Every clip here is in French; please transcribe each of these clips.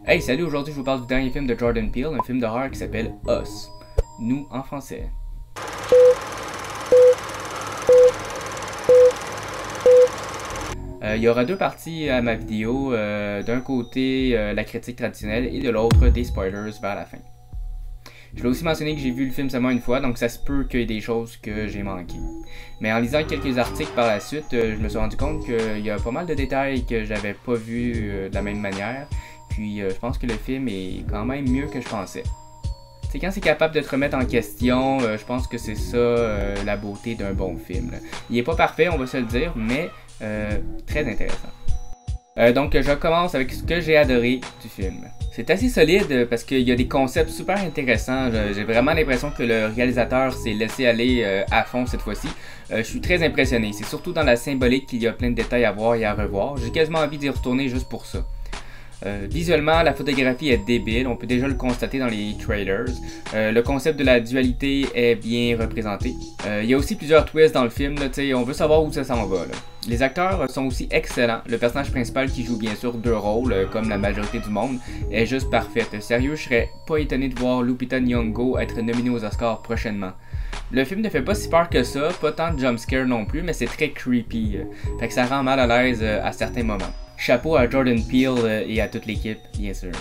Hey, salut, aujourd'hui je vous parle du dernier film de Jordan Peele, un film d'horreur qui s'appelle Us. Nous en français. Il y aura deux parties à ma vidéo, d'un côté la critique traditionnelle et de l'autre des spoilers vers la fin. Je vais aussi mentionner que j'ai vu le film seulement une fois, donc ça se peut qu'il y ait des choses que j'ai manquées. Mais en lisant quelques articles par la suite, je me suis rendu compte qu'il y a pas mal de détails que j'avais pas vus de la même manière. Puis je pense que le film est quand même mieux que je pensais. C'est quand c'est capable de te remettre en question, je pense que c'est ça la beauté d'un bon film. Là. Il est pas parfait, on va se le dire, mais très intéressant. Donc je commence avec ce que j'ai adoré du film. C'est assez solide parce qu'il y a des concepts super intéressants. J'ai vraiment l'impression que le réalisateur s'est laissé aller à fond cette fois-ci. Je suis très impressionné. C'est surtout dans la symbolique qu'il y a plein de détails à voir et à revoir. J'ai quasiment envie d'y retourner juste pour ça. Visuellement, la photographie est débile, on peut déjà le constater dans les trailers. Le concept de la dualité est bien représenté. Il y a aussi plusieurs twists dans le film, là, on veut savoir où ça s'en va. Là. Les acteurs sont aussi excellents. Le personnage principal qui joue bien sûr deux rôles, comme la majorité du monde, est juste parfaite. Sérieux, je serais pas étonné de voir Lupita Nyong'o être nominée aux Oscars prochainement. Le film ne fait pas si peur que ça, pas tant de jumpscare non plus, mais c'est très creepy. Fait que ça rend mal à l'aise à certains moments. Chapeau à Jordan Peele et à toute l'équipe, bien sûr.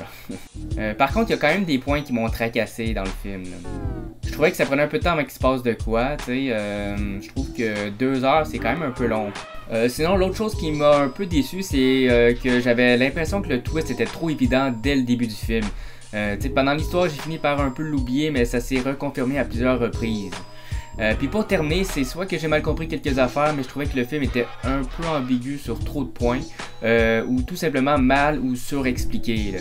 Par contre, il y a quand même des points qui m'ont tracassé dans le film. Là. Je trouvais que ça prenait un peu de temps avant qu'il se passe de quoi, tu sais. Je trouve que 2 heures, c'est quand même un peu long. Sinon, l'autre chose qui m'a un peu déçu, c'est que j'avais l'impression que le twist était trop évident dès le début du film. Pendant l'histoire, j'ai fini par un peu l'oublier, mais ça s'est reconfirmé à plusieurs reprises. Puis pour terminer, c'est soit que j'ai mal compris quelques affaires, mais je trouvais que le film était un peu ambigu sur trop de points, ou tout simplement mal ou surexpliqué. Là,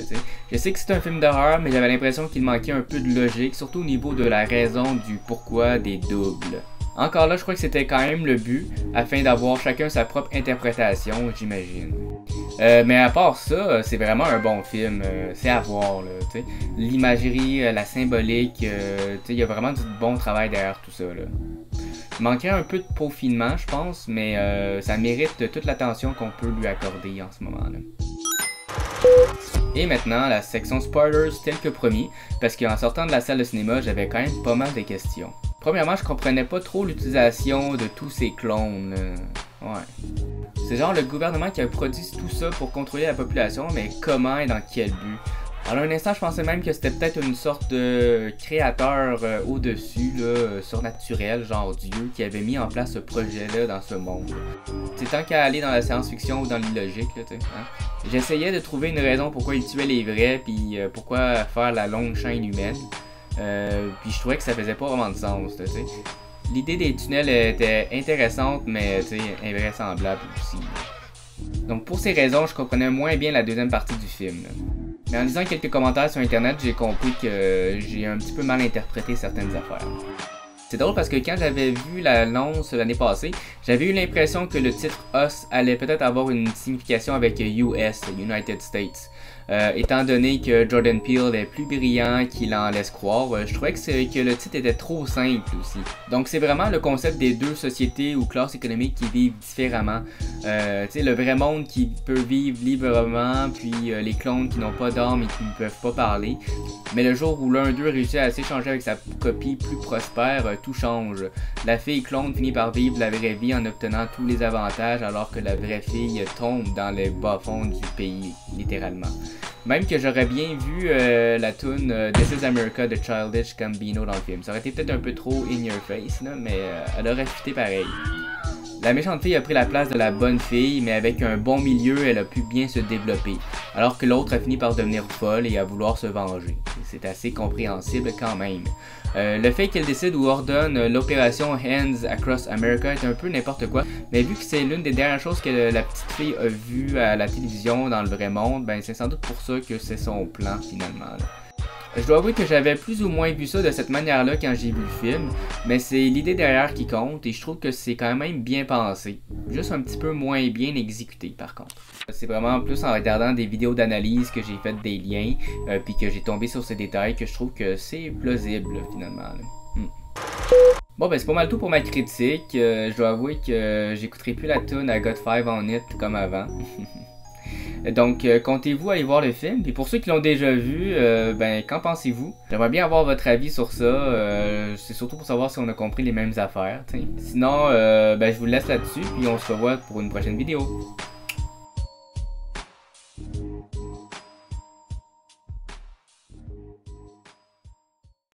je sais que c'est un film d'horreur, mais j'avais l'impression qu'il manquait un peu de logique, surtout au niveau de la raison du pourquoi des doubles. Encore là, je crois que c'était quand même le but, afin d'avoir chacun sa propre interprétation, j'imagine. Mais à part ça, c'est vraiment un bon film. C'est à voir, là, t'sais. L'imagerie, la symbolique, il y a vraiment du bon travail derrière tout ça. Là. Il manquerait un peu de peaufinement, je pense, mais ça mérite toute l'attention qu'on peut lui accorder en ce moment-là. Et maintenant, la section spoilers telle que promis, parce qu'en sortant de la salle de cinéma, j'avais quand même pas mal de questions. Premièrement, je comprenais pas trop l'utilisation de tous ces clones. Ouais. C'est genre le gouvernement qui a produit tout ça pour contrôler la population, mais comment et dans quel but? Alors un instant, je pensais même que c'était peut-être une sorte de créateur au-dessus, là, surnaturel, genre Dieu, qui avait mis en place ce projet-là dans ce monde. C'est tant qu'à aller dans la science-fiction ou dans l'illogique, là, tu sais. Hein? J'essayais de trouver une raison pourquoi il tuait les vrais, puis pourquoi faire la longue chaîne humaine. Puis je trouvais que ça faisait pas vraiment de sens, tu sais. L'idée des tunnels était intéressante, mais invraisemblable aussi. Donc pour ces raisons, je comprenais moins bien la deuxième partie du film. Mais en lisant quelques commentaires sur internet, j'ai compris que j'ai un petit peu mal interprété certaines affaires. C'est drôle parce que quand j'avais vu l'annonce l'année passée, j'avais eu l'impression que le titre Us allait peut-être avoir une signification avec US, United States. Étant donné que Jordan Peele est plus brillant qu'il en laisse croire, je trouvais que le titre était trop simple aussi. Donc c'est vraiment le concept des deux sociétés ou classes économiques qui vivent différemment. Le vrai monde qui peut vivre librement, puis les clones qui n'ont pas d'âme et qui ne peuvent pas parler. Mais le jour où l'un d'eux réussit à s'échanger avec sa copie plus prospère, tout change. La fille clone finit par vivre la vraie vie en obtenant tous les avantages alors que la vraie fille tombe dans le bas-fond du pays, littéralement. Même que j'aurais bien vu la tune This is America de Childish Gambino dans le film. Ça aurait été peut-être un peu trop in your face, là, mais elle aurait fité pareil. La méchante fille a pris la place de la bonne fille, mais avec un bon milieu, elle a pu bien se développer, alors que l'autre a fini par devenir folle et à vouloir se venger. C'est assez compréhensible quand même. Le fait qu'elle décide ou ordonne l'opération Hands Across America est un peu n'importe quoi, mais vu que c'est l'une des dernières choses que la petite fille a vues à la télévision dans le vrai monde, ben c'est sans doute pour ça que c'est son plan finalement. Là. Je dois avouer que j'avais plus ou moins vu ça de cette manière-là quand j'ai vu le film, mais c'est l'idée derrière qui compte et je trouve que c'est quand même bien pensé. Juste un petit peu moins bien exécuté par contre. C'est vraiment plus en regardant des vidéos d'analyse que j'ai fait des liens, puis que j'ai tombé sur ces détails que je trouve que c'est plausible finalement. Bon ben c'est pas mal tout pour ma critique, je dois avouer que j'écouterai plus la tune I Got 5 on It comme avant. Donc, comptez-vous aller voir le film? Et pour ceux qui l'ont déjà vu, ben, qu'en pensez-vous? J'aimerais bien avoir votre avis sur ça. C'est surtout pour savoir si on a compris les mêmes affaires, t'sais. Sinon, ben, je vous laisse là-dessus, puis on se revoit pour une prochaine vidéo.